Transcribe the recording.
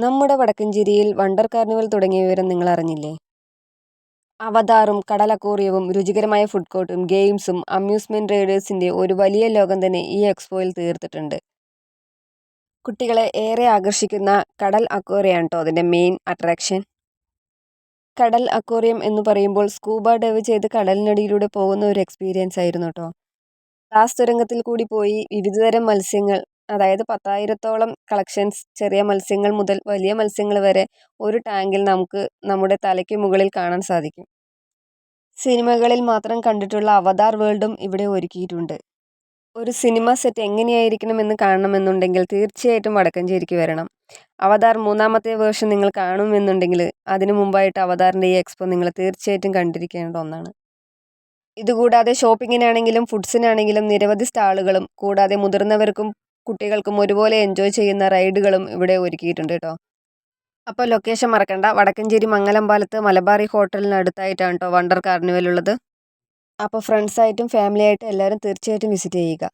നമ്മുടെ വടക്കഞ്ചേരിയിൽ wonder carnival തുടങ്ങിയ വിവരം നിങ്ങൾ അറിഞ്ഞില്ലേ? അവതാറും കടൽ അക്വേറിയവും രുചികരമായ ഫുഡ് കോർട്ടും ഗെയിംസും അമ്യൂസ്മെന്റ് റൈഡേഴ്സിന്റെ ഒരു വലിയ ലോകം തന്നെ ഈ എക്സ്പോയിൽ തീർത്തിട്ടുണ്ട്. കുട്ടികളെ ഏറെ ആകർഷിക്കുന്ന കടൽ അക്വേറിയമാണ് കേട്ടോ അതിൻ്റെ മെയിൻ അട്രാക്ഷൻ. കടൽ അക്വേറിയം എന്ന് പറയുമ്പോൾ സ്കൂബ ഡൈവ് ചെയ്ത് കടലിനടിയിലൂടെ പോകുന്ന ഒരു എക്സ്പീരിയൻസ് ആയിരുന്നു കേട്ടോ. ഗ്ലാസ് തുരങ്കത്തിൽ കൂടി പോയി വിവിധതരം മത്സ്യങ്ങൾ, അതായത് 10,000-ഓളം കളക്ഷൻസ്, ചെറിയ മത്സ്യങ്ങൾ മുതൽ വലിയ മത്സ്യങ്ങൾ വരെ ഒരു ടാങ്കിൽ നമുക്ക് നമ്മുടെ തലയ്ക്ക് മുകളിൽ കാണാൻ സാധിക്കും. സിനിമകളിൽ മാത്രം കണ്ടിട്ടുള്ള അവതാർ വേൾഡും ഇവിടെ ഒരുക്കിയിട്ടുണ്ട്. ഒരു സിനിമ സെറ്റ് എങ്ങനെയായിരിക്കണമെന്ന് കാണണമെന്നുണ്ടെങ്കിൽ തീർച്ചയായിട്ടും വടക്കഞ്ചേരിക്ക് വരണം. അവതാർ 3ാമത്തെ വേർഷൻ നിങ്ങൾ കാണുമെന്നുണ്ടെങ്കിൽ അതിനു മുമ്പായിട്ട് അവതാറിൻ്റെ ഈ എക്സ്പോ നിങ്ങൾ തീർച്ചയായിട്ടും കണ്ടിരിക്കേണ്ട ഒന്നാണ്. ഇതുകൂടാതെ ഷോപ്പിങ്ങിനാണെങ്കിലും ഫുഡ്സിനാണെങ്കിലും നിരവധി സ്റ്റാളുകളും, കൂടാതെ മുതിർന്നവർക്കും കുട്ടികൾക്കും ഒരുപോലെ എൻജോയ് ചെയ്യുന്ന റൈഡുകളും ഇവിടെ ഒരുക്കിയിട്ടുണ്ട് കേട്ടോ. അപ്പോൾ ലൊക്കേഷൻ മറക്കണ്ട, വടക്കഞ്ചേരി മംഗലം പാലത്ത് മലബാറി ഹോട്ടലിനടുത്തായിട്ടാണ് കേട്ടോ വണ്ടർ കാർണിവൽ ഉള്ളത്. അപ്പോൾ ഫ്രണ്ട്സായിട്ടും ഫാമിലി ആയിട്ടും എല്ലാവരും തീർച്ചയായിട്ടും വിസിറ്റ് ചെയ്യുക.